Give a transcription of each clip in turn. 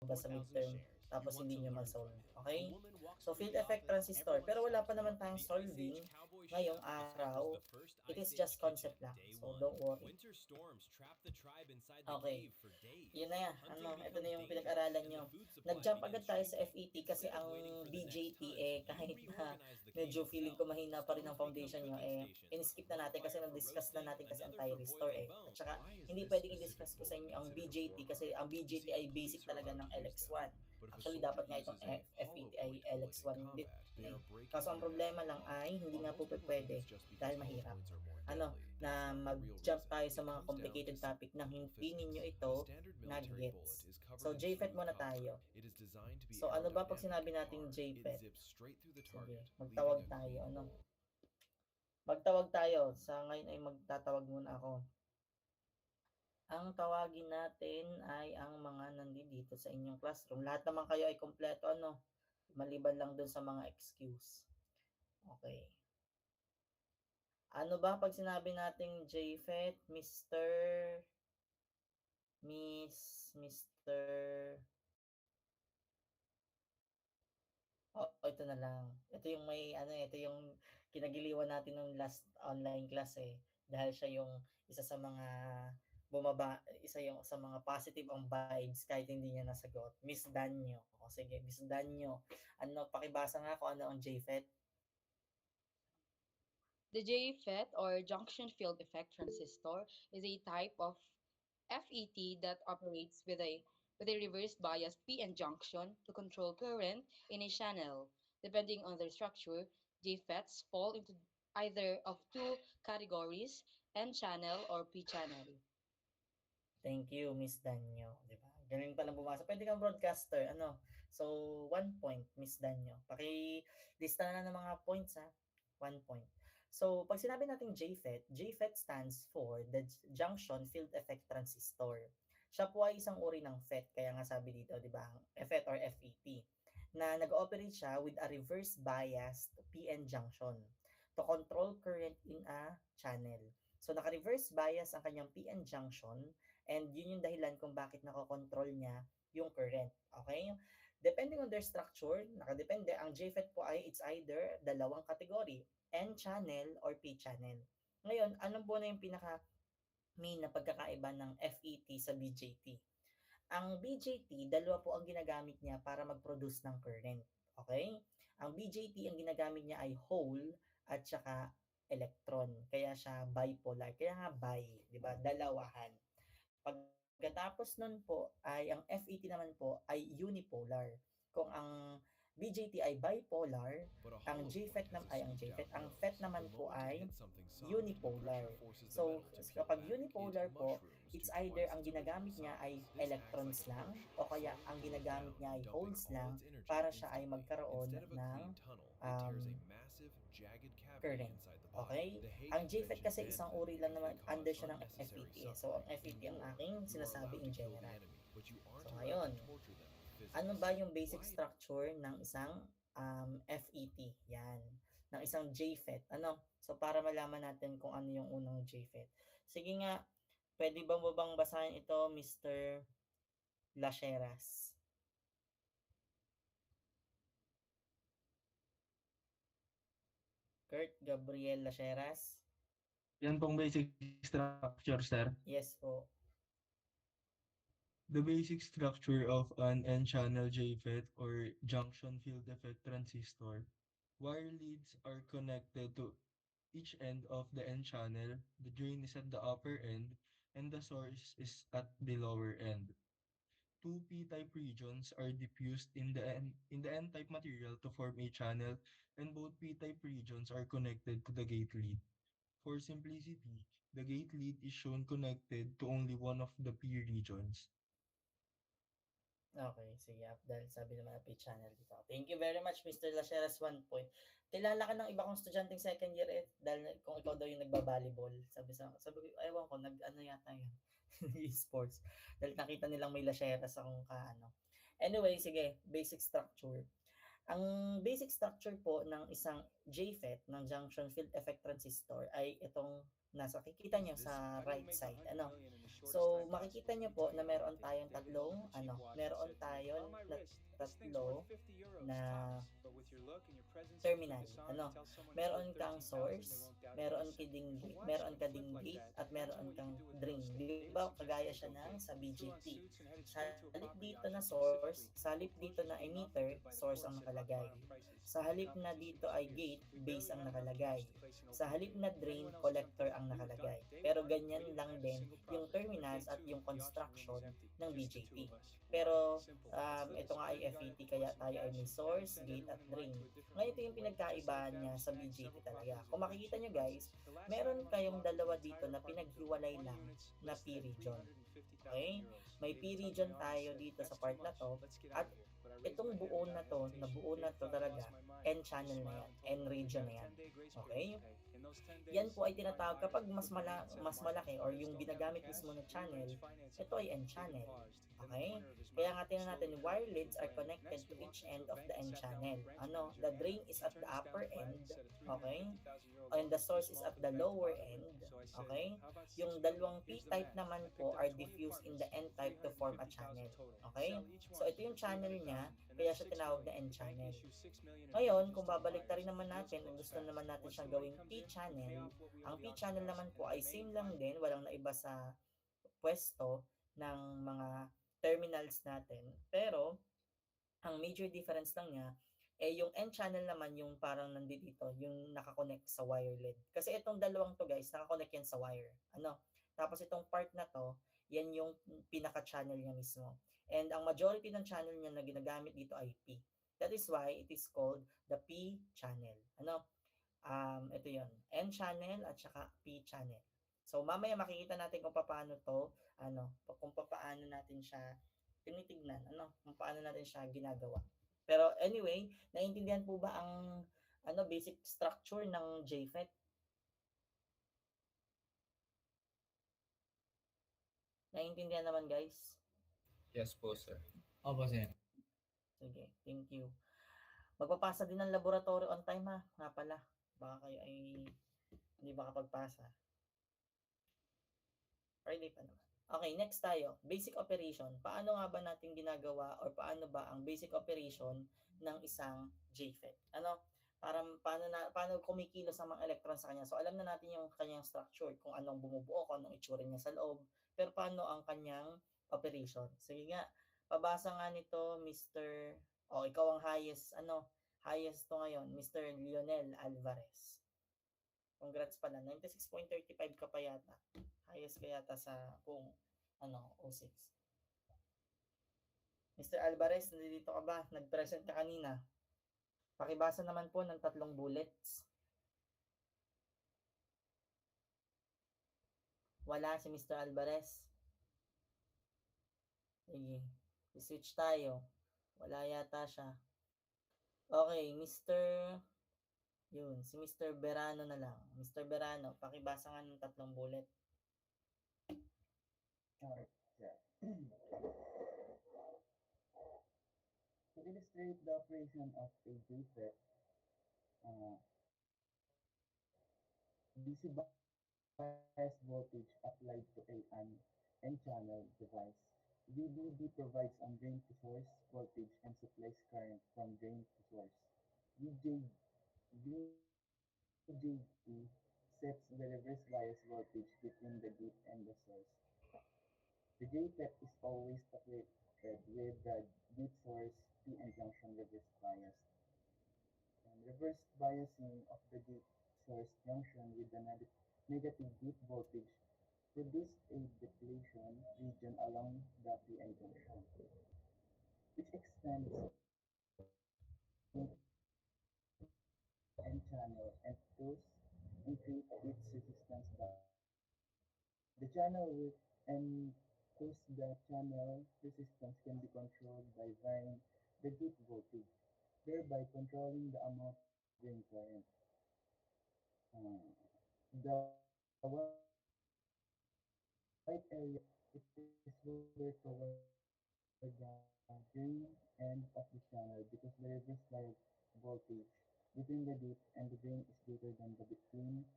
ba sa midterm tapos hindi nyo ma-solve. Okay? So, field effect transistor. Pero wala pa naman tayong solving ngayong araw. It is just concept lang. So, don't worry. Okay. Yun na yan. Ano, ito na yung pinag-aralan nyo. Nag-jump agad tayo sa FET kasi ang BJT kahit na medyo feeling ko mahina pa rin ang foundation nyo in-skip na natin kasi nag-discuss na natin kasi ang thyristor At saka hindi pwedeng i-discuss ko sa inyo ang BJT kasi ang BJT ay basic talaga ng LX1. Actually dapat nga itong FET ay LX1 din Kaso ang problema lang ay hindi nga po pwede dahil mahirap. Na mag-jump tayo sa mga complicated topic na hindi ninyo ito nag-gets. So, JFET muna tayo. So, ano ba pag sinabi nating JFET? Sige, magtawag tayo. Magtawag tayo. Sa ngayon ay magtatawag muna ako. Ang tawagin natin ay ang mga nandito sa inyong classroom. Lahat naman kayo ay kompleto, maliban lang dun sa mga excuse. Okay. Ano ba pag sinabi nating JFET, Mr. Oh, ito na lang. Ito yung ito yung kinagiliwan natin ng last online class Dahil siya yung isa sa mga isa yung sa mga positive ang vibes kahit hindi niya nasagot. Miss Danyo. O sige, Miss Danyo. Pakibasa nga kung ano ang JFET. The JFET or junction field effect transistor is a type of FET that operates with a reverse bias PN junction to control current in a channel. Depending on their structure, JFETs fall into either of two categories, N channel or P channel. Thank you, Miss Danyo. Diba? Galing pala bumasa. Pwede kang broadcaster. So, 1 point, Miss Danyo. Lista na ng mga points, ha? 1 point. So, pag sinabi natin JFET, JFET stands for the Junction Field Effect Transistor. Siya po ay isang uri ng FET, kaya nga sabi dito, di ba, FET or FET, na nag-ooperate siya with a reverse biased PN junction to control current in a channel. So, naka-reverse bias ang kanyang PN junction and yun yung dahilan kung bakit nakokontrol niya yung current. Okay? Depending on their structure, nakadepende, ang JFET po ay it's either dalawang kategory, N-channel or P-channel. Ngayon, ano po na yung pinaka main na pagkakaiba ng FET sa BJT? Ang BJT, dalawa po ang ginagamit niya para mag-produce ng current. Okay? Ang BJT, ang ginagamit niya ay hole at saka electron. Kaya siya bipolar. Kaya nga bi, di ba? Dalawahan. Pagkatapos nun po ay ang FET naman po ay unipolar. Kung ang BJT ay bipolar, ang FET naman po ay unipolar. So, kapag unipolar po, it's either ang ginagamit niya ay electrons lang o kaya ang ginagamit niya ay holes lang para siya ay magkaroon ng um, current. Okay? Ang JFET kasi isang uri lang naman, under siya ng FET. So, ang FET ang aking sinasabi in general. So, ngayon, ano ba yung basic structure ng isang FET? Yan. Ng isang JFET. So, para malaman natin kung ano yung unang JFET. Sige nga, pwede ba mo bang basahin ito, Mr. Lacheras? Kurt Gabriel Lacheras? Yan pong basic structure, sir. Yes po. The basic structure of an N-channel JFET or junction field effect transistor. Wire leads are connected to each end of the N-channel. The drain is at the upper end and the source is at the lower end. Two P-type regions are diffused in the N-type material to form a channel, and both P-type regions are connected to the gate lead. For simplicity, the gate lead is shown connected to only one of the P regions. Okay, sige. Dahil sabi naman na channel dito. Thank you very much, Mr. Lacheras, 1 point. Kilala ka ng iba kong estudyanteng second year dahil kung ikaw daw yung nagba-volleyball. Sabi ko, ewan ko, yata yun. Sports. Dahil nakita nilang may Lacheras akong Anyway, sige, basic structure. Ang basic structure po ng isang JFET, ng junction field effect transistor, ay itong nasa kikita nyo sa right side, ano. So, makikita nyo po na meron tayong tatlong, meron tayong na tatlo na terminal, ano. Meron kang source, meron ka ding gate, at meron kang drain. Di ba kagaya siya ng sa BJT. Sa halip dito na source, sa halip dito na emitter, source ang nakalagay. Sa halip na dito ay gate, base ang nakalagay. Sa halip na drain, collector ang nakalagay. Pero ganyan lang din yung terminals at yung construction ng BJT. Pero ito nga ay FET, kaya tayo ay may source, gate at drain. Ngayon ito yung pinagkaibahan niya sa BJT talaga. Kung makikita nyo guys, meron kayong dalawa dito na pinaghiwalay lang na P region. Okay? May P region tayo dito sa part na to, at itong buo na to talaga, N channel na yan, N region na yan. Okay? Yan po ay tinatawag kapag mas malaki or yung ginagamit mismo na channel, ito ay N channel. Okay? Kaya nga tingnan natin, wire leads are connected to each end of the N channel. The drain is at the upper end, okay? And the source is at the lower end, okay? Yung dalawang P-type naman po are diffused in the N-type to form a channel, okay? So ito yung channel niya, kaya siya tinawag na N-channel. Ngayon, kung babalik rin naman natin, kung gusto naman natin siyang gawing P-channel, ang P-channel naman po ay same lang din, walang naiba sa pwesto ng mga terminals natin. Pero, ang major difference lang niya, yung N channel naman yung parang nandito, yung nakakonect sa wire LED. Kasi itong dalawang to guys, nakakonect yan sa wire. Tapos itong part na to, yan yung pinaka-channel niya mismo. And ang majority ng channel niya na ginagamit dito ay P. That is why it is called the P channel. Ito yon, N channel at saka P channel. So mamaya makikita natin kung paano to, kung paano natin siya tinitignan, kung paano natin siya ginagawa. Pero anyway, naiintindihan po ba ang basic structure ng JFET? Naiintindihan naman guys? Yes po, sir. Opo, sir. Sige, thank you. Magpapasa din ng laboratory on time ha, nga pala. Baka kayo ay hindi makapagpasa. Friday pa naman. Okay, next tayo. Basic operation. Paano nga ba natin ginagawa or paano ba ang basic operation ng isang JFET? Paano kumikilos ang mga electron sa kanya? So alam na natin yung kanyang structure, kung anong bumubuo, kung anong itsura niya sa loob. Pero paano ang kanyang operation? Sige nga, pabasa nga nito, Mr. Ikaw ang highest to ngayon, Mr. Lionel Alvarez. Congrats pala, 96.35 ka pa yata. Highest ka yata sa kung O6. Mr. Alvarez, nandito ka ba? Nag-present ka kanina. Pakibasa naman po ng 3 bullets. Wala si Mr. Alvarez. Sige, switch tayo. Wala yata siya. Okay, si Mr. Berano na lang. Mr. Berano, pakibasa nga ng 3 bullet. Alright, yeah. To illustrate the operation of a JFET, DC bias voltage applied to an N-channel device. VDD provides on drain to source voltage and supplies current from drain to source. VJT sets the reverse bias voltage between the gate and the source. The JFET is always operated with the gate source PN junction reverse bias. And reverse biasing of the gate source junction with the negative gate voltage produced a depletion region along the PN junction, which extends into N channel and thus increase its resistance back. The channel width and thus the channel resistance can be controlled by varying the gate voltage, thereby controlling the amount of drain current. The white area it is lower toward the drain end of the channel because the reverse bias voltage between the gate and the drain is greater than the between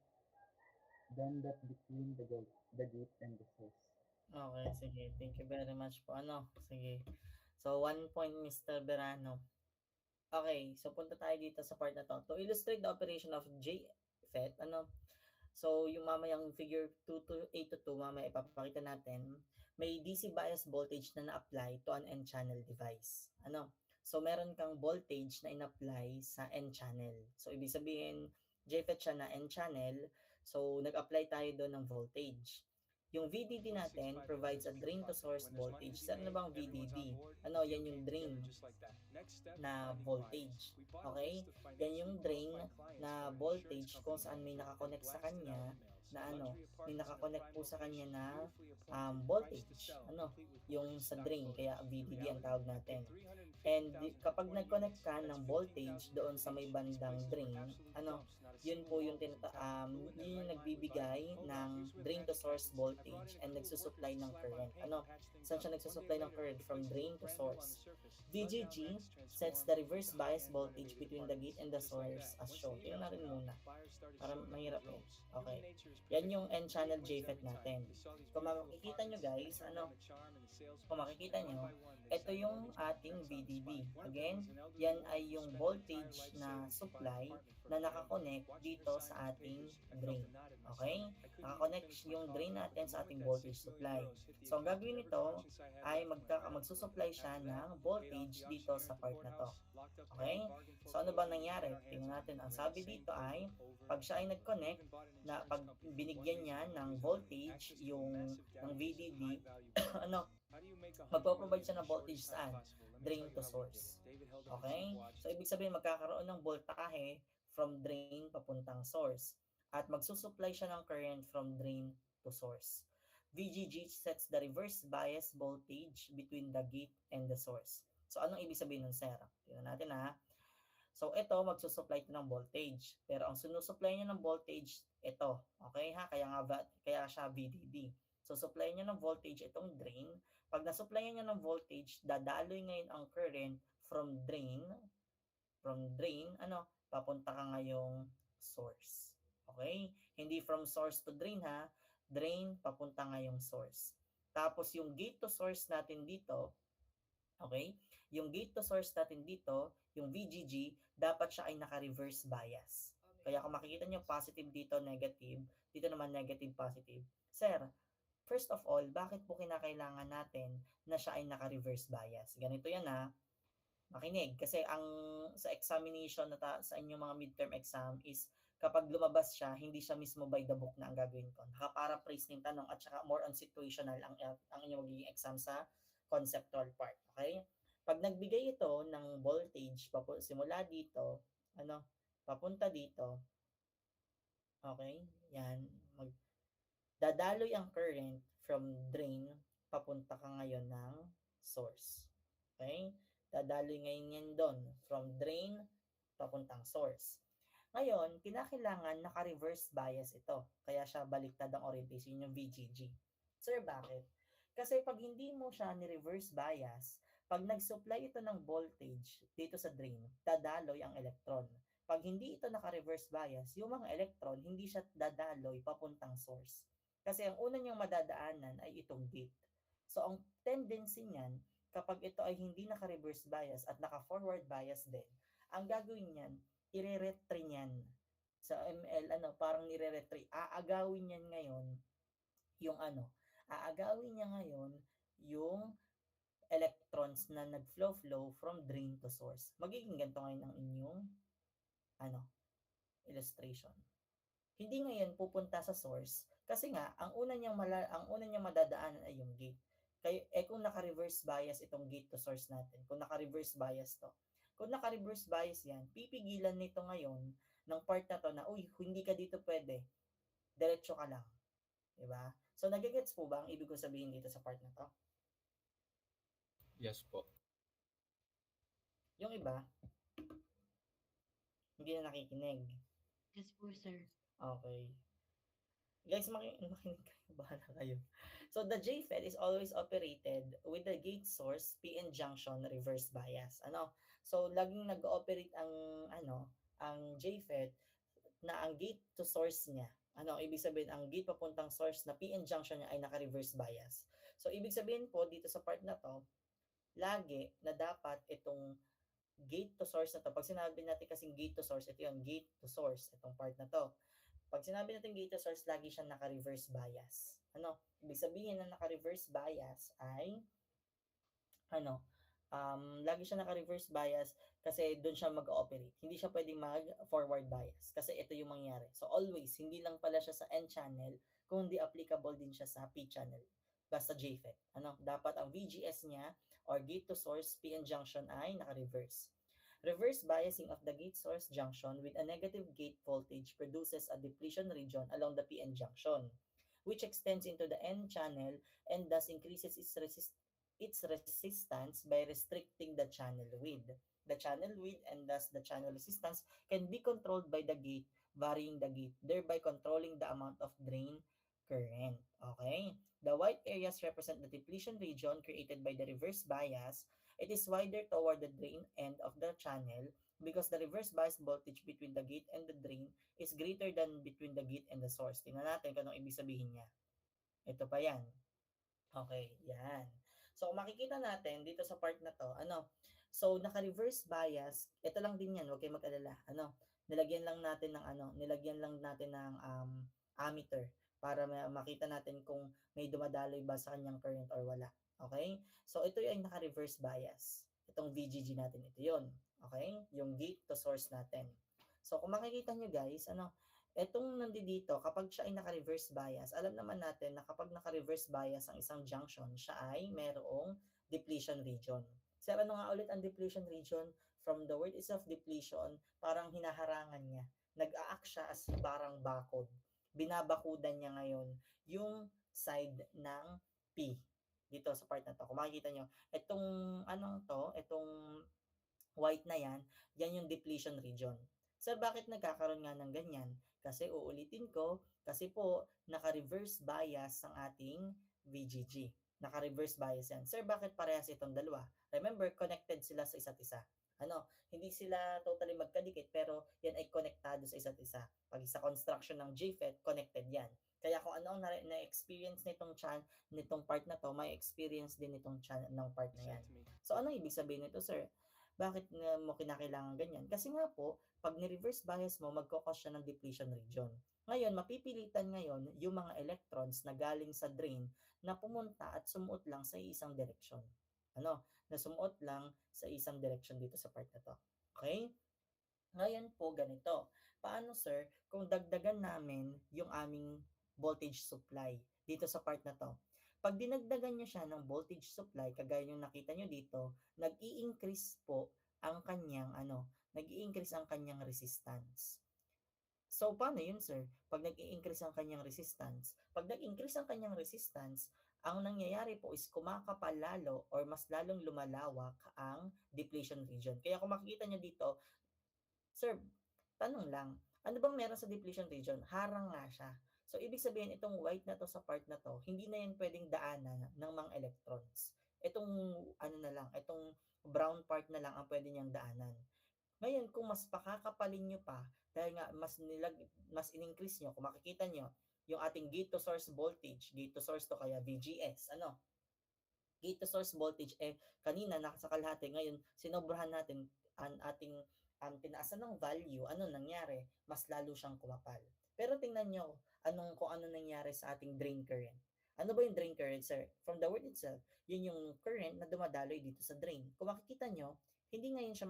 than that between the gate and the source. Okay, sige. Thank you very much po. Sige. So, 1 point, Mr. Berano. Okay, so punta tayo dito sa part na to. To illustrate the operation of JFET, so yung mamayang figure 2 to 8 to 2, mamaya ipapakita natin, may DC bias voltage na na-apply to an N-channel device. So meron kang voltage na in-apply sa N-channel. So ibig sabihin, JFET siya na N-channel, so nag-apply tayo doon ng voltage. Yung VDD natin provides a drain to source voltage. Saan na bang VDD? Yan yung drain na voltage. Okay? Yan yung drain na voltage kung saan may nakakonect sa kanya na may nakakonect po sa kanya na voltage. Yung sa drain, kaya VDD ang tawag natin. And kapag nag-connect ka ng voltage doon sa may bandang drain, yun po yung yun yung nagbibigay ng drain to source voltage and nagsusupply ng current. Saan siya nagsusupply ng current? From drain to source. VGG sets the reverse bias voltage between the gate and the source as shown. Tingnan natin muna. Para mahirap eh. Okay. Yan yung N-channel JFET natin. Kung makikita nyo guys, kung makikita nyo, ito yung ating VDD. Again, yan ay yung voltage na supply na nakakonect dito sa ating drain. Okay? Nakakonect yung drain natin sa ating voltage supply. So, ang gagawin nito ay magsusupply siya ng voltage dito sa part na to. Okay? So, ano ba nangyari? Tingnan natin. Ang sabi dito ay, pag siya ay nag-connect, na pag binigyan niya ng voltage, ng VDD, magpo-provide siya ng voltage saan? Drain to source. Okay? So, ibig sabihin, magkakaroon ng voltahe from drain papuntang source. At magsusupply siya ng current from drain to source. VGG sets the reverse bias voltage between the gate and the source. So, anong ibig sabihin nun, sir? Tingnan natin ha. So, ito, magsusupply ito ng voltage. Pero ang sinusupply niya ng voltage, ito. Okay ha? Kaya siya VDD. So, supply niya ng voltage itong drain. Pag nasupply niya ng voltage, dadaloy ngayon ang current from drain, papunta ka ngayong source. Okay? Hindi from source to drain ha. Drain, papunta ngayong source. Tapos, yung gate to source natin dito, okay? Yung gate to source natin dito, yung VGG, dapat siya ay naka-reverse bias. Kaya kung makikita nyo positive dito, negative, dito naman negative, positive. Sir, first of all, bakit po kinakailangan natin na siya ay naka-reverse bias? Ganito yan ha. Makinig. Kasi sa examination sa inyong mga midterm exam is kapag lumabas siya, hindi siya mismo by the book na ang gagawin ko. Naka-paraphrase ng tanong at saka more on situational ang inyong magiging exam sa conceptual part. Okay? Pag nagbigay ito ng voltage simula dito, papunta dito, okay? Yan. Dadaloy ang current from drain, papunta ka ngayon ng source. Okay? Dadaloy ngayon yan doon, from drain, papuntang source. Ngayon, kinakailangan naka-reverse bias ito. Kaya siya baliktad ang orientation, yung VGG. Sir, bakit? Kasi pag hindi mo siya ni-reverse bias, pag nag-supply ito ng voltage dito sa drain, dadaloy ang electron. Pag hindi ito naka-reverse bias, yung mga electron, hindi siya dadaloy papuntang source. Kasi ang una niyang madadaanan ay itong gate. So, ang tendency niyan, kapag ito ay hindi naka-reverse bias at naka-forward bias din, ang gagawin niyan, ire-retry niyan. Sa ML, parang nire-retry. Aagawin niyan ngayon yung aagawin niya ngayon yung electrons na nag-flow from drain to source. Magiging ganito ngayon ang inyong illustration. Hindi ngayon pupunta sa source kasi nga ang una niyang madadaanan ay yung gate. Kung naka-reverse bias itong gate to source natin, kung naka-reverse bias to. Kung naka-reverse bias yan, pipigilan nito ngayon ng part na to na, uy, hindi ka dito pwede. Diretso ka lang. Diba? So, nagigets po ba ang ibig ko sabihin dito sa part na to? Yes po. Yung iba, hindi na nakikinig. Yes po, sir. Okay. Guys, makinig kayo. Bahala kayo. So, the JFET is always operated with the gate source PN junction reverse bias. So, laging nag-ooperate ang JFET na ang gate to source niya, Ano, ibig sabihin ang gate papuntang source na PN junction niya ay naka-reverse bias. So, ibig sabihin po dito sa part na to, lagi na dapat itong gate to source na to, pag sinabi natin kasing gate to source, ito yung gate to source, itong part na to. Pag sinabi natin gate to source, lagi siyang naka-reverse bias. Ano, ibig sabihin na naka-reverse bias ay ano, lagi siya naka-reverse bias kasi doon siya mag-ooperate. Hindi siya pwedeng mag-forward bias kasi ito yung mangyayari. So always, hindi lang pala siya sa N channel, kundi applicable din siya sa P channel. Basta JFET. Ano, dapat ang VGS niya or gate to source PN junction ay naka-reverse. Reverse biasing of the gate source junction with a negative gate voltage produces a depletion region along the PN junction, which extends into the N channel and thus increases its resistance by restricting the channel width. The channel width and thus the channel resistance can be controlled by the gate, varying the gate, thereby controlling the amount of drain current. Okay? The white areas represent the depletion region created by the reverse bias. It is wider toward the drain end of the channel because the reverse bias voltage between the gate and the drain is greater than between the gate and the source. Tingnan natin kung anong ibig sabihin niya. Ito pa yan. Okay, yan. So, kung makikita natin dito sa part na to, ano, so, naka-reverse bias, ito lang din yan, huwag kayong mag-alala. Ano, nilagyan lang natin ng ammeter para makita natin kung may dumadaloy ba sa kanyang current or wala. Okay? So, ito yung naka-reverse bias. Itong VGG natin, ito yun. Okay? Yung gate to source natin. So, kung makikita nyo guys, ano, etong nandito, kapag siya ay naka-reverse bias, alam naman natin na kapag naka-reverse bias ang isang junction, siya ay merong depletion region. Sir, ano nga ulit ang depletion region? From the word itself, depletion, parang hinaharangan niya. Nag-a-act siya as parang bakod. Binabakudan niya ngayon yung side ng P dito sa part na to. Kung makikita nyo, itong white na yan yung depletion region. Sir, bakit nagkakaroon nga ng ganyan? Kasi uulitin ko, kasi po naka-reverse bias ang ating VGG. Naka-reverse bias yan. Sir, bakit parehas itong dalawa? Remember, connected sila sa isa't isa. Ano, hindi sila totally magkadikit pero yan ay konektado sa isa't isa. Pag sa construction ng JFET, connected yan. Kaya kung ano ang na-experience nitong part na to, may experience din nitong ng part na yan. So, anong ibig sabihin nito, sir? Bakit mo kinakailangan ganyan? Kasi nga po, pag ni-reverse bias mo, magkakos siya ng depletion region. Ngayon, mapipilitan ngayon yung mga electrons na galing sa drain na pumunta at sumuot lang sa isang direksyon. Ano? Na sumuot lang sa isang direksyon dito sa part na to. Okay? Ngayon po, ganito. Paano sir, kung dagdagan namin yung aming voltage supply dito sa part na to? Pag dinagdagan nyo siya ng voltage supply, kagaya yung nakita nyo dito, nag-i-increase po ang kanyang nag-i-increase ang kanyang resistance. So, paano yun, sir? Pag nag-i-increase ang kanyang resistance, pag nag-increase ang kanyang resistance, ang nangyayari po is kumakapal lalo or mas lalong lumalawak ang depletion region. Kaya kung makikita nyo dito, sir, tanong lang, ano bang meron sa depletion region? Harang nga siya. So, ibig sabihin, itong white na to sa part na to, hindi na yan pwedeng daanan ng mga electrons. Itong, itong brown part na lang ang pwede niyang daanan. Ngayon, kung mas pakakapalin nyo pa, dahil nga mas in-increase nyo, kung makikita nyo, yung ating gate to source voltage, gate to source to kaya VGS, gate to source voltage, kanina nasa kalahati, ngayon sinobrahan natin ang ating tinaasan ng value, ano nangyari? Mas lalo siyang kumapal. Pero tingnan nyo, kung ano nangyari sa ating drain current. Ano ba yung drain current, sir? From the word itself, yun yung current na dumadaloy dito sa drain. Kung makikita nyo, hindi ngayon siya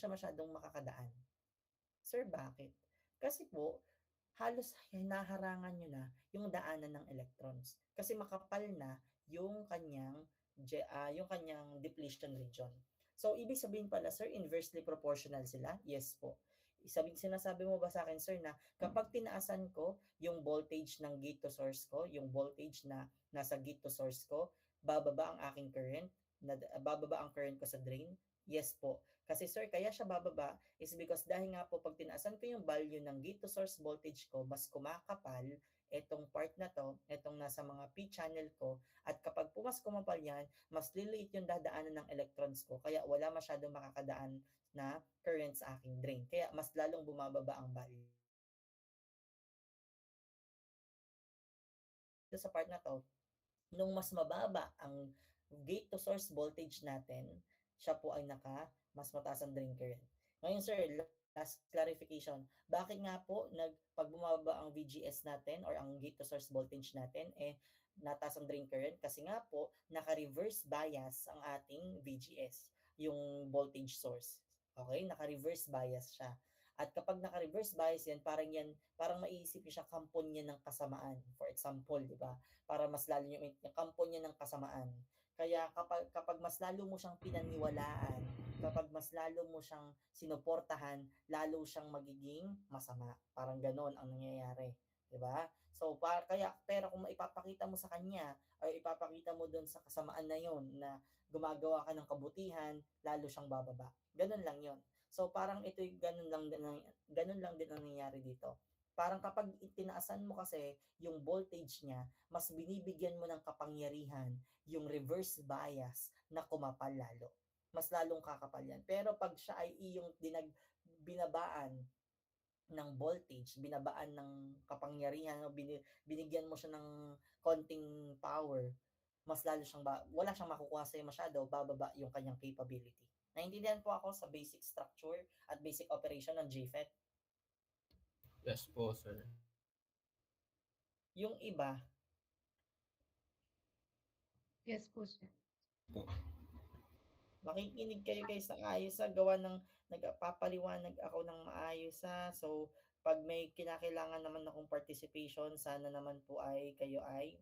masyadong makakadaan. Sir, bakit? Kasi po, halos hinaharangan nyo na yung daanan ng electrons. Kasi makapal na yung kanyang depletion region. So, ibig sabihin pala, sir, inversely proportional sila? Yes po. Sinasabi mo ba sa akin, sir, na kapag tinaasan ko yung voltage ng gate to source ko, yung voltage na nasa gate to source ko, bababa ang aking current? Bababa ang current ko sa drain? Yes po. Kasi sir, kaya siya bababa is because dahil nga po pag tinaasan ko yung value ng gate to source voltage ko, mas kumakapal itong part na to, itong nasa mga P channel ko, at kapag po mas kumapal yan, mas liliit yung dadaanan ng electrons ko, kaya wala masyadong makakadaan na current sa aking drain. Kaya mas lalong bumababa ang value. sa part na 'to, nung mas mababa ang gate to source voltage natin, siya po ay mas mataas ang drain current. Ngayon sir, last clarification, bakit nga po pag bumaba ang VGS natin or ang gate to source voltage natin, nataas ang drain current? Kasi nga po, naka-reverse bias ang ating VGS, yung voltage source. Okay? Naka-reverse bias siya. At kapag naka-reverse bias yan, parang maiisip niyo siya kampon niya ng kasamaan. For example, di ba? Para mas lalo yung kampo niya ng kasamaan. Kaya kapag mas lalo mo siyang pinaniwalaan, kapag mas lalo mo siyang sinuportahan, lalo siyang magiging masama. Parang ganoon ang nangyayari, 'di ba? So pero kung maipapakita mo sa kanya or ipapakita mo doon sa kasamaan na 'yon na gumagawa ka ng kabutihan, lalo siyang bababa. Ganun lang 'yon. So parang ganun lang din ang nangyayari dito. Parang kapag itinaasan mo kasi yung voltage niya, mas binibigyan mo ng kapangyarihan yung reverse bias na kumapal lalo. Mas lalong kakapal yan. Pero pag siya ay iyong binabaan ng voltage, binabaan ng kapangyarihan, o binigyan mo siya ng konting power, mas lalo wala siyang makukuha sa'yo masyado, bababa yung kanyang capability. Naintindihan po ako sa basic structure at basic operation ng JFET. Yes po, sir. Yung iba, Yes po, sir. Po. makikinig kayo guys ng ayos sa gawa ng nagpapaliwanag ako ng maayos sa. So, pag may kinakailangan naman akong participation, sana naman po ay kayo ay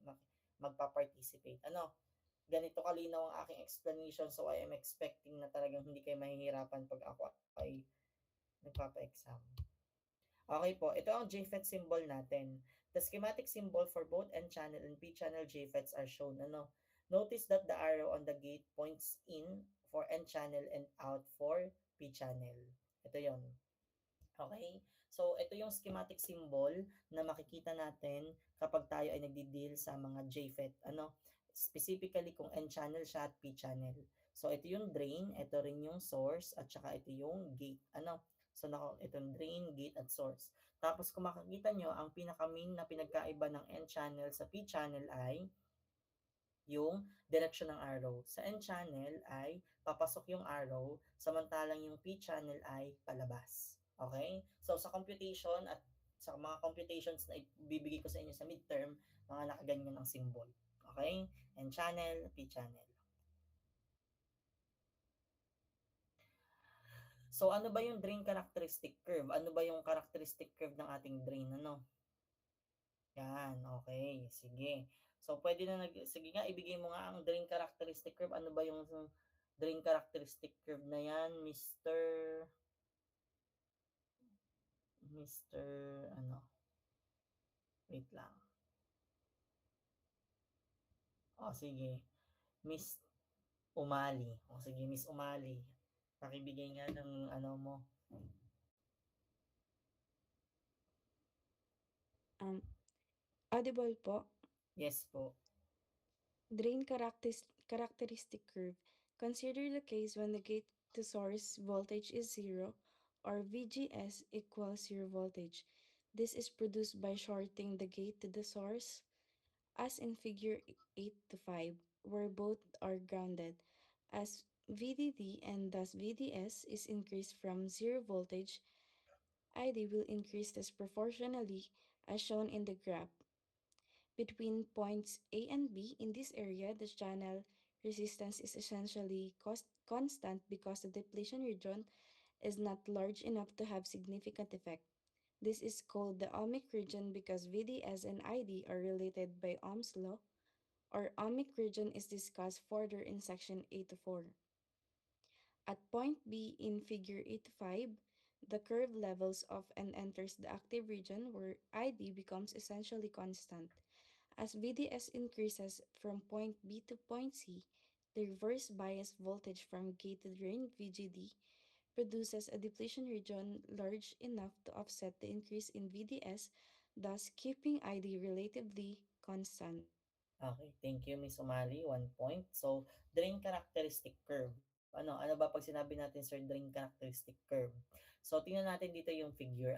magpa-participate. Ganito kalinaw ang aking explanation, so I am expecting na talagang hindi kayo mahihirapan pag ako ay nagpapa-exam. Okay po, ito ang JFET symbol natin. The schematic symbol for both N channel and P channel JFETs are shown. Notice that the arrow on the gate points in for N channel and out for P channel. Ito 'yon. Okay? So, ito yung schematic symbol na makikita natin kapag tayo ay nagdi-deal sa mga JFET. Specifically kung N channel siya at P channel. So, ito yung drain, ito rin yung source, at saka ito yung gate. So, itong drain, gate, at source. Tapos, kung makikita nyo, ang pinaka-main na pinagkaiba ng N channel sa P channel ay yung direction ng arrow. Sa N channel ay papasok yung arrow, samantalang yung P channel ay palabas. Okay? So sa computation at sa mga computations na ibibigay ko sa inyo sa midterm, mga nakaganyan ang symbol. Okay? N channel, P channel. So ano ba yung drain characteristic curve? Ano ba yung characteristic curve ng ating drain? Yan, okay. Sige. So, sige nga, ibigay mo nga ang drain characteristic curve. Ano ba yung drain characteristic curve na yan, Mr. Wait lang. O, sige. Miss Umali. O, sige, Miss Umali. Pakibigay nga ng mo. Um, Audible po. Yes po. Drain characteristic curve. Consider the case when the gate to source voltage is 0 or VGS equals 0 voltage. This is produced by shorting the gate to the source, as in figure 8 to 5, where both are grounded. As VDD and thus VDS is increased from 0 voltage, ID will increase proportionally as shown in the graph. Between points A and B in this area, the channel resistance is essentially constant because the depletion region is not large enough to have significant effect. This is called the ohmic region because VDS and ID are related by Ohm's law, or ohmic region is discussed further in section 8 to 4. At point B in figure 8 to 5, the curve levels off and enters the active region where ID becomes essentially constant. As VDS increases from point B to point C, the reverse bias voltage from gate to drain VGD produces a depletion region large enough to offset the increase in VDS, thus keeping ID relatively constant. Okay, thank you, Miss Umali. 1 point. So, drain characteristic curve. Ano ba pag sinabi natin, sir, drain characteristic curve? So, tingnan natin dito yung figure.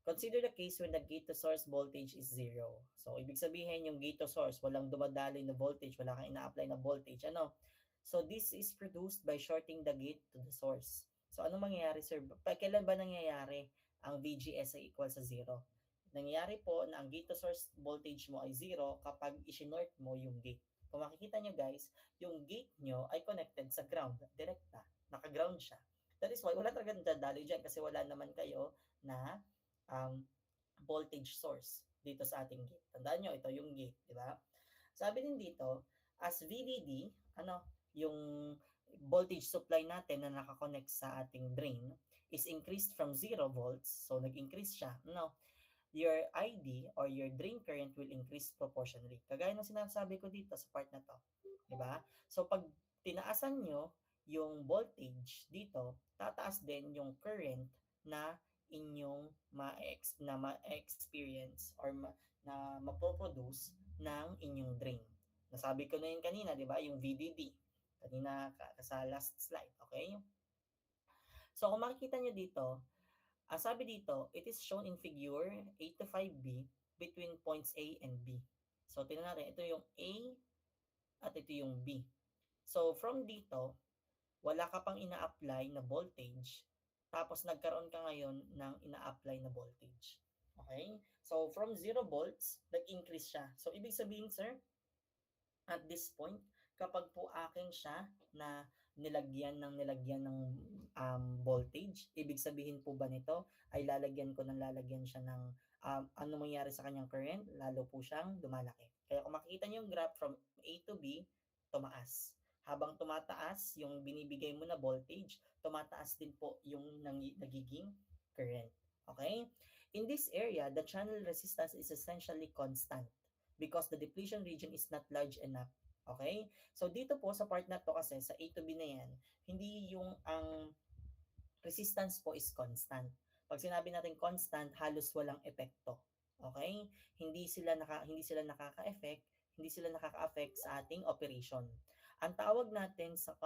Consider the case when the gate to source voltage is zero. So, ibig sabihin yung gate to source, walang dumadaloy na voltage, wala kang ina-apply na voltage. Ano? So, this is produced by shorting the gate to the source. So, ano mangyayari, sir? Kailan ba nangyayari ang VGS ay equal sa zero? Nangyayari po na ang gate to source voltage mo ay zero kapag isinort mo yung gate. Kung makikita nyo guys, yung gate nyo ay connected sa ground, direkta. Naka-ground siya. That is why wala talaga dadaloy dyan kasi wala naman kayo na um, voltage source dito sa ating gate. Tandaan nyo, ito yung gate, di ba? Sabi din dito, as VDD, ano, yung voltage supply natin na nakakonect sa ating drain is increased from 0 volts. So, nag-increase siya. No, your ID or your drain current will increase proportionally. Kagaya ng sinasabi ko dito sa part na to. Diba? So, pag tinaasan nyo yung voltage dito, tataas din yung current na inyong ma-experience or na mapoproduce ng inyong drain. Nasabi ko na yun kanina, di ba? Yung VDD. Kanina sa last slide. Okay? So, kung makikita nyo dito, ang sabi dito, it is shown in figure 8 to 5b between points A and B. So, tingnan natin, ito yung A at ito yung B. So, from dito, wala ka pang ina-apply na voltage, tapos nagkaroon ka ngayon ng ina-apply na voltage. Okay? So, from 0 volts, nag-increase siya. So, ibig sabihin, sir, at this point, kapag po akin siya na nilagyan ng voltage, ibig sabihin po ba nito ay lalagyan siya ng ano mangyari sa kanyang current, lalo po siyang lumalaki. Kaya kung makikita niyo yung graph from A to B, tumaas. Habang tumataas yung binibigay mo na voltage, tumataas din po yung nagiging current. Okay? In this area, the channel resistance is essentially constant because the depletion region is not large enough. Okay? So dito po sa part na to kasi sa A to B na yan, hindi yung ang resistance po is constant. Pag sinabi natin constant, halos walang epekto. Okay? Hindi sila nakaka-effect, hindi sila nakaka-affect sa ating operation. Ang tawag natin sa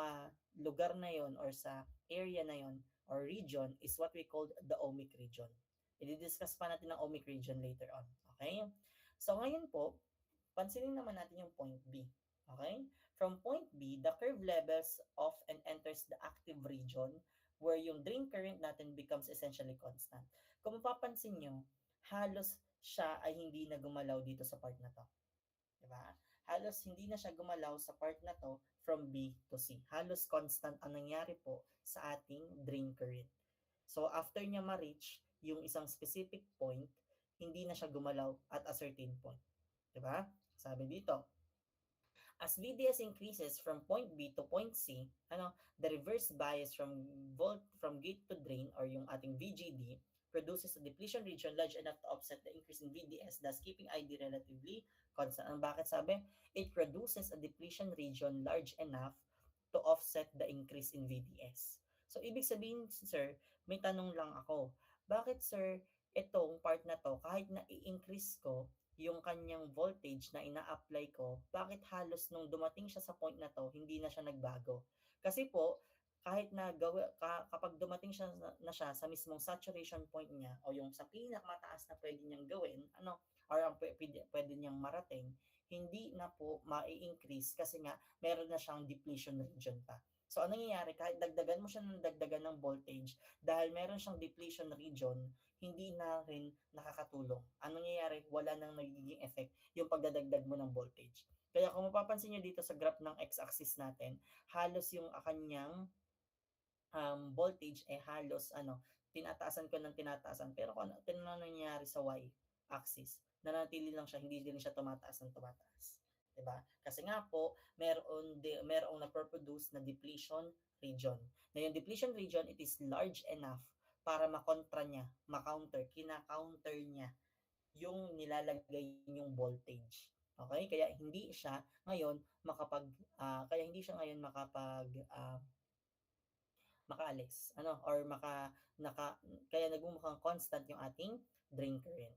lugar na yon or sa area na yon or region is what we call the ohmic region. I-discuss pa natin ang ohmic region later on. Okay? So ngayon po, pansinin naman natin yung point B. Okay? From point B, the curve levels off and enters the active region where yung drain current natin becomes essentially constant. Kung mapapansin nyo, halos siya ay hindi na gumalaw dito sa part na to. Diba? Halos hindi na siya gumalaw sa part na to from B to C. Halos constant ang nangyari po sa ating drain current. So, after niya ma-reach yung isang specific point, hindi na siya gumalaw at a certain point. Diba? Sabi dito, as VDS increases from point B to point C, the reverse bias from gate to drain or yung ating VGD produces a depletion region large enough to offset the increase in VDS, thus keeping ID relatively constant. Ang bakit sabi? It produces a depletion region large enough to offset the increase in VDS. So, ibig sabihin, sir, may tanong lang ako. Bakit, sir, itong part na to, kahit na i-increase ko yung kanyang voltage na ina-apply ko, bakit halos nung dumating siya sa point na to, hindi na siya nagbago? Kasi po, kahit na kapag dumating siya na siya sa mismong saturation point niya o yung sa pinakamataas na pwede niyang gawin, or ang pwede niyang marating, hindi na po ma-increase kasi nga meron na siyang depletion region pa. So, anong nangyayari? Kahit dagdagan mo siya ng dagdagan ng voltage, dahil meron siyang depletion region, hindi na rin nakakatulong. Anong nangyayari? Wala nang nagiging effect yung pagdadagdag mo ng voltage. Kaya kung mapapansin nyo dito sa graph ng x-axis natin, halos yung kanyang voltage halos tinataasan ko ng tinataasan. Pero kung ano nangyayari sa y-axis, nanatili lang siya, hindi din siya tumataas ng tumataas. Diba? Kasi nga po, merong na-produce na depletion region. Na yung depletion region, it is large enough para makontra niya, kina-counter niya yung nilalagay yung voltage. Okay? Kaya hindi siya ngayon makaalis or kaya nagmumukhang constant yung ating drain current.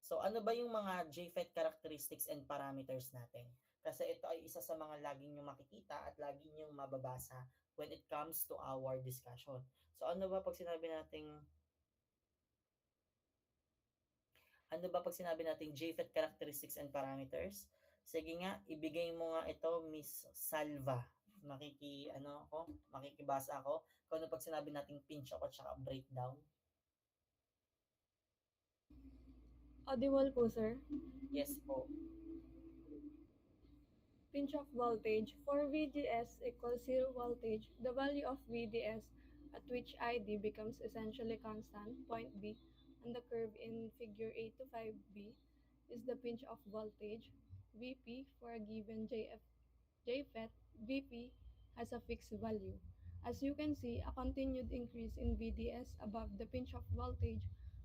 So ano ba yung mga JFET characteristics and parameters natin? Kasi ito ay isa sa mga laging nyo makikita at laging nyo mababasa when it comes to our discussion. So ano ba pag sinabi nating Ano ba 'pag sinabi nating JFET characteristics and parameters? Sige nga, ibigay mo nga ito, Miss Salva. Makikibasa ako kung ano 'pag sinabi nating pinch off at saka breakdown. Audible po, sir. Yes po. Pinch off voltage. For VGS equals zero voltage, the value of VDS at which ID becomes essentially constant, point B, on the curve in figure 8 to 5b is the pinch off voltage. VP for a given JFET, VP has a fixed value. As you can see, a continued increase in VDS above the pinch off voltage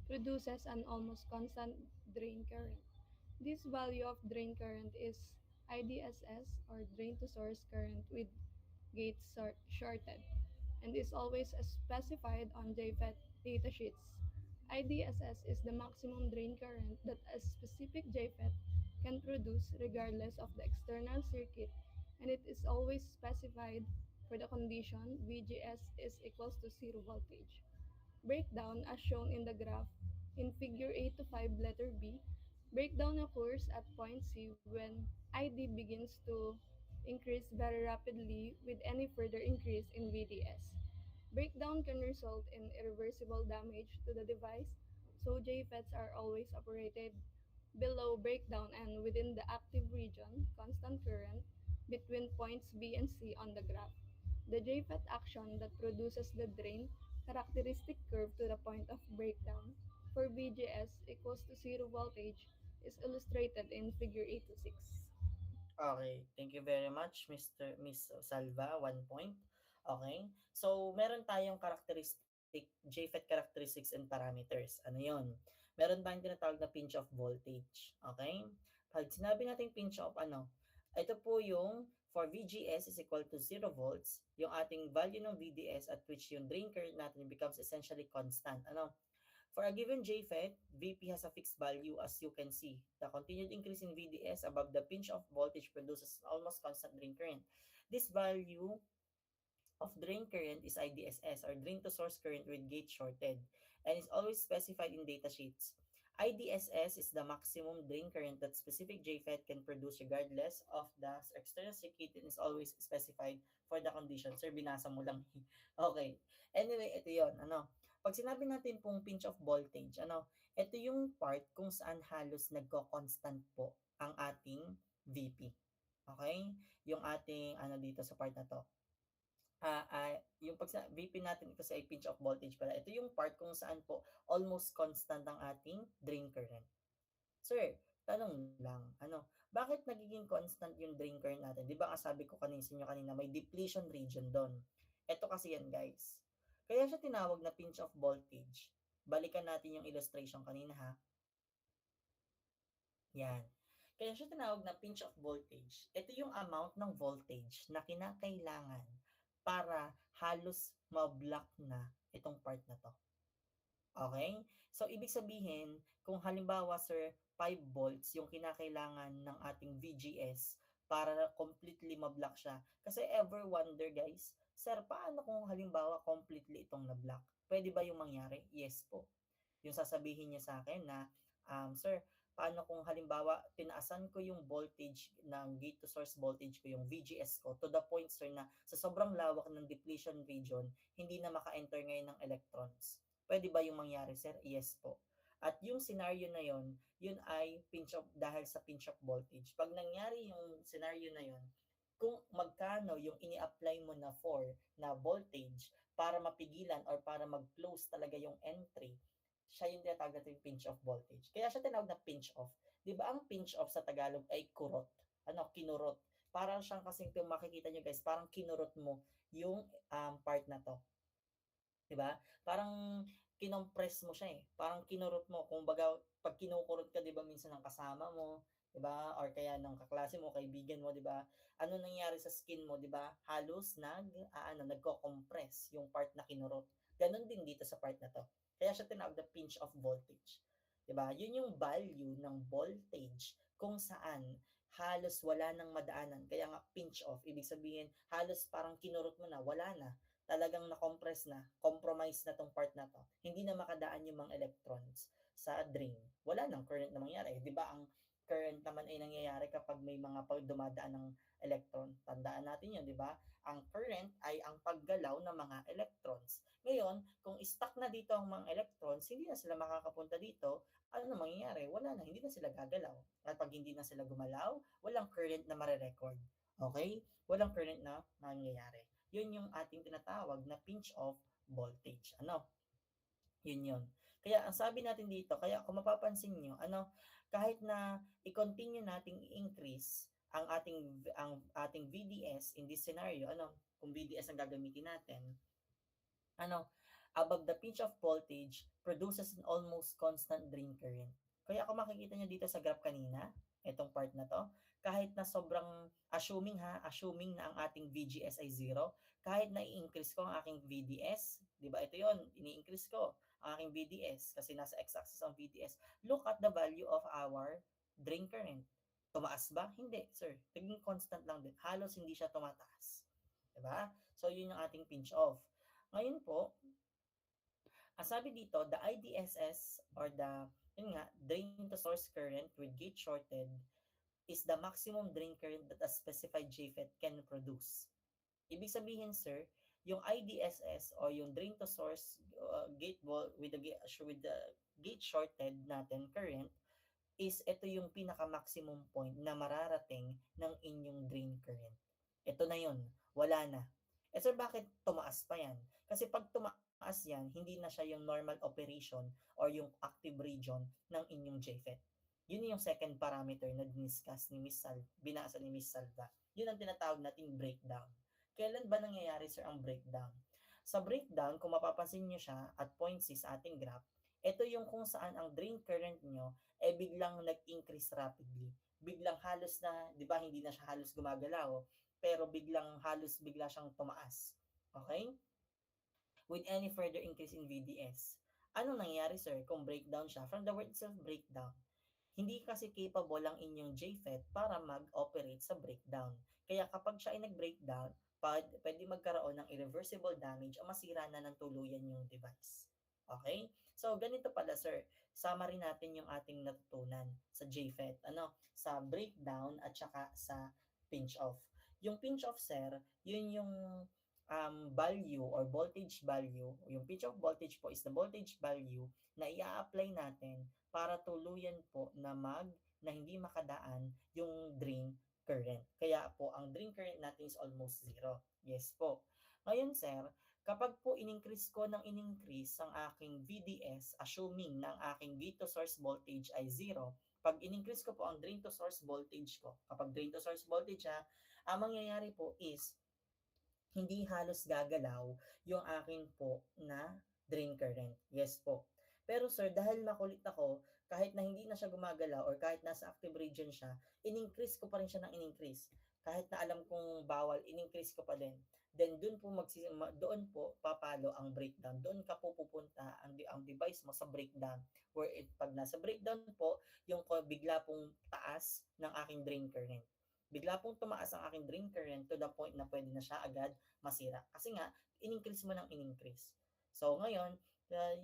produces an almost constant drain current. This value of drain current is IDSS or drain to source current with gates shorted and is always specified on JFET datasheets. IDSS is the maximum drain current that a specific JFET can produce regardless of the external circuit, and it is always specified for the condition VGS is equals to zero voltage. Breakdown as shown in the graph in figure 8 to 5 letter B. Breakdown occurs at point C when ID begins to increase very rapidly with any further increase in VDS. Breakdown can result in irreversible damage to the device, so JFETs are always operated below breakdown and within the active region, constant current, between points B and C on the graph. The JFET action that produces the drain characteristic curve to the point of breakdown for VGS equals to zero voltage is illustrated in figure 8 to 6. Okay, thank you very much, Miss Salva, 1 point. Okay, so meron tayong JFET characteristics and parameters. Ano yon? Meron tayong tinatawag na pinch off voltage. Okay? Pag sinabi natin pinch off, ito po yung for VGS is equal to 0 volts, yung ating value ng VDS at which yung drain current natin becomes essentially constant. For a given JFET, VP has a fixed value as you can see. The continued increase in VDS above the pinch off voltage produces almost constant drain current. This value of drain current is IDSS or drain to source current with gate shorted and is always specified in datasheets. IDSS is the maximum drain current that specific JFET can produce regardless of the external circuit and is always specified for the condition. Sir, binasa mo lang. Okay. Anyway, ito yon. Pag sinabi natin pong pinch of voltage, ito yung part kung saan halos nagko-constant po ang ating VP. Okay? Yung ating, dito sa part na to. Yung VP natin kasi ay pinch of voltage pala. Ito yung part kung saan po almost constant ang ating drain current. Sir, tanong lang, bakit nagiging constant yung drain current natin? Di ba sabi ko sa inyo kanina, may depletion region doon. Ito kasi yan, guys. Kaya siya tinawag na pinch of voltage. Balikan natin yung illustration kanina, ha? Yan. Kaya siya tinawag na pinch of voltage. Ito yung amount ng voltage na kinakailangan para halos ma-block na itong part na to. Okay? So, ibig sabihin, kung halimbawa, sir, 5 volts yung kinakailangan ng ating VGS para completely ma-block siya. Kasi ever wonder, guys, sir, paano kung halimbawa completely itong na-block? Pwede ba yung mangyari? Yes po. Yung sasabihin niya sa akin na, sir, paano kung halimbawa tinaasan ko yung voltage ng gate to source voltage ko, yung VGS ko, to the point, sir, na sa sobrang lawak ng depletion region, hindi na maka-enter ngayon ng electrons. Pwede ba yung mangyari, sir? Yes po. At yung scenario na yon, yun ay pinch off dahil sa pinch off voltage. Pag nangyari yung scenario na yon, kung magkano yung ini-apply mo na na voltage para mapigilan or para mag-close talaga yung entry, siya yung tinatawag natin pinch off voltage. Kaya siya tinawag na pinch off. Di ba ang pinch off sa Tagalog ay kurot? Kinurot. Parang siyang kasing kung makikita nyo, guys, parang kinurot mo yung part na to. Di ba? Parang kinompress mo siya eh. Parang kinurot mo. Kung baga, pag kinukurot ka, di ba, minsan ng kasama mo, di ba? Or kaya ng kaklase mo, kaibigan mo, di ba? Ano nangyari sa skin mo, di ba? Halos nagko-compress yung part na kinurot. Ganon din dito sa part na to. Kaya siya tinawag na pinch of voltage. 'Di ba? Yun yung value ng voltage kung saan halos wala nang madaanan. Kaya nga pinch off, ibig sabihin halos parang kinurot mo na, wala na. Talagang na-compress na, compromise na tong part na to. Hindi na makadaan yung mga electrons. sa drain. Wala nang current na mangyayari. Di ba ang current naman ay nangyayari kapag may mga dumadaan ng electron. Tandaan natin yun, di ba? Ang current ay ang paggalaw ng mga electrons. Ngayon, kung stuck na dito ang mga electrons, hindi na sila makakapunta dito, ano mangyayari? Wala na, hindi na sila gagalaw. At pag hindi na sila gumalaw, walang current na mare-record. Okay? Walang current na mangyayari. Yun yung ating tinatawag na pinch off voltage. Ano? Yun. Kaya ang sabi natin dito, kaya kung mapapansin nyo, kahit na i-continue nating i-increase ang ating VDS in this scenario, kung VDS ang gagamitin natin, ano, above the pinch of voltage produces an almost constant drain current. Kaya kung makikita nyo dito sa graph kanina, itong part na to, kahit na sobrang assuming na ang ating VGS ay 0, kahit na i-increase ko ang aking VDS, di ba ito yon, ini-increase ko ang aking VDS kasi nasa x-axis ang VDS. Look at the value of our drain current. Tumaas ba? Hindi, sir. Naging constant lang din. Halos hindi siya tumataas. Diba? So, yun yung ating pinch off. Ngayon po, ang sabi dito, the IDSS or drain to source current with gate shorted is the maximum drain current that a specified JFET can produce. Ibig sabihin, sir, yung IDSS or yung drain to source with the gate shorted natin current is ito yung pinaka-maximum point na mararating ng inyong drain current. Ito na yun. Wala na. Sir, bakit tumaas pa yan? Kasi pag tumaas yan, hindi na siya yung normal operation or yung active region ng inyong JFET. Yun yung second parameter na diniscuss ni binasa ni Miss Salva. Yun ang tinatawag nating breakdown. Kailan ba nangyayari, sir, ang breakdown? Sa breakdown, kung mapapansin nyo siya at point C sa ating graph, ito yung kung saan ang drain current nyo biglang nag-increase rapidly. Biglang halos na, di ba, hindi na siya halos gumagalaw, pero bigla siyang tumaas. Okay? With any further increase in VDS. Ano nangyari, sir, kung breakdown siya? From the word itself, breakdown. Hindi kasi capable ang inyong JFET para mag-operate sa breakdown. Kaya kapag siya ay nag-breakdown, pwede magkaroon ng irreversible damage o masira na ng tuluyan yung device. Okay? So, ganito pala, sir. Summary natin yung ating natutunan sa JFET. Sa breakdown at saka sa pinch off. Yung pinch off, sir, yun yung value or voltage value. Yung pinch off voltage po is the voltage value na i-apply natin para tuluyan po na hindi makadaan yung drain current. Kaya po, ang drain current natin is almost 0. Yes po. Ngayon, sir, kapag po in-increase ko ng in-increase ang aking VDS, assuming na ang aking gate to source voltage ay 0, pag in-increase ko po ang drain to source voltage ko, kapag drain to source voltage ang mangyayari po is hindi halos gagalaw yung akin po na drain current. Yes po. Pero sir, dahil makulit ako, kahit na hindi na siya gumagalaw or kahit nasa active region siya, in-increase ko pa rin siya ng in-increase. Kahit na alam kong bawal, in-increase ko pa din. Then doon po papalo ang breakdown. Doon ka po pupunta ang device mo sa breakdown. Pag nasa breakdown po, yung bigla pong taas ng aking drain current. Bigla pong tumaas ang aking drain current to the point na pwede na siya agad masira. Kasi nga, in-increase mo ng in-increase. So, ngayon,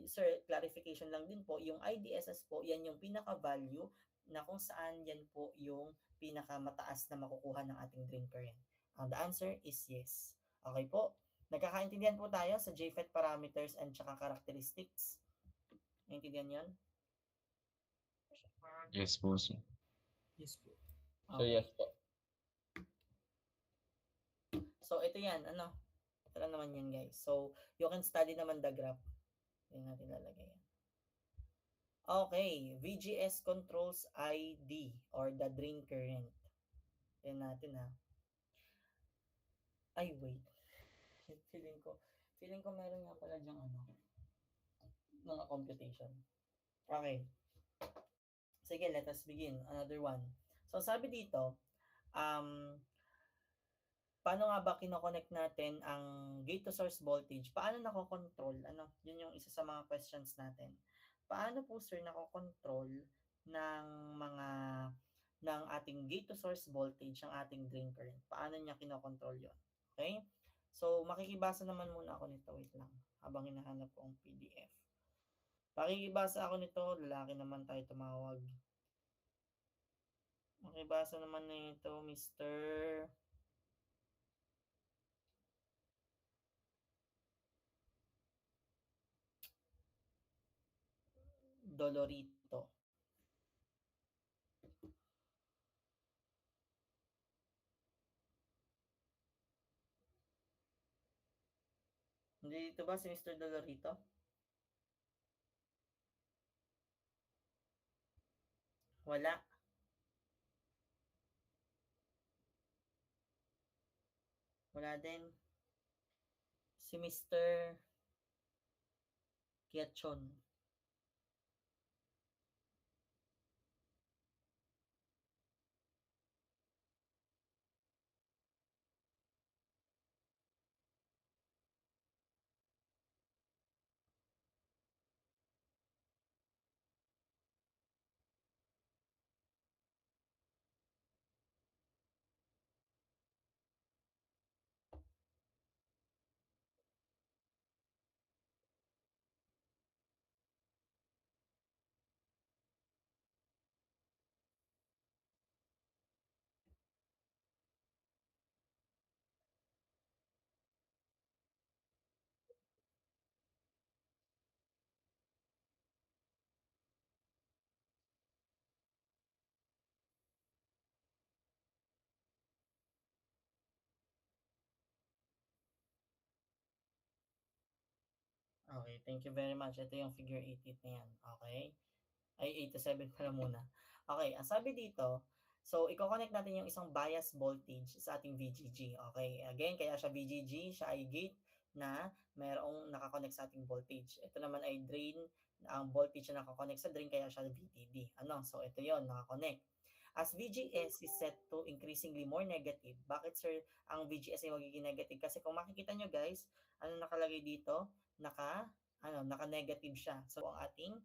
sir, clarification lang din po, yung IDSS po, yan yung pinaka-value na kung saan yan po yung pinaka-mataas na makukuha ng ating drain current. The answer is yes. Okay po? Nagkakaintindihan po tayo sa JFET parameters and tsaka characteristics. Naintindihan yan? Yes po, sir. Yes po. So, yes po. So, ito yan. Ito lang naman yan, guys. So, you can study naman the graph. Yan natin lalagay yan. Okay. VGS controls ID or the drain current. Yan natin, Ay, wait. Feeling ko meron nga pala dyang mga computation. Okay. Sige, let us begin. Another one. So, sabi dito, paano nga ba kino-connect natin ang gate to source voltage? Paano nako-control? Yun yung isa sa mga questions natin. Paano po, sir, nako-control ng ating gate to source voltage ang ating drain current? Paano niya kino-control yun? Okay? So, makikibasa naman muna ako nito. Wait lang. Habang hinahanap ko ang PDF. Pakikibasa ako nito, lalaki naman tayo tumawag. Makibasa naman nito, Mr. Dolorito. Hindi dito ba si Mr. Dolorito? Wala. Wala din. Si Mr. Kiachon. Okay, thank you very much. Ito yung figure 88 na yan. Okay? Ay, 8 to 7 pala muna. Okay, ang sabi dito, so, i-connect natin yung isang bias voltage sa ating VGG. Okay, again, kaya siya VGG, siya ay gate na mayroong nakakonect sa ating voltage. Ito naman ay drain, ang voltage na nakakonect sa drain, kaya siya VDD. Ano? So, ito yon nakakonect. As VGS is set to increasingly more negative, bakit sir ang VGS ay magiging negative? Kasi kung makikita nyo guys, ano nakalagay dito? Naka-negative siya. So, ang ating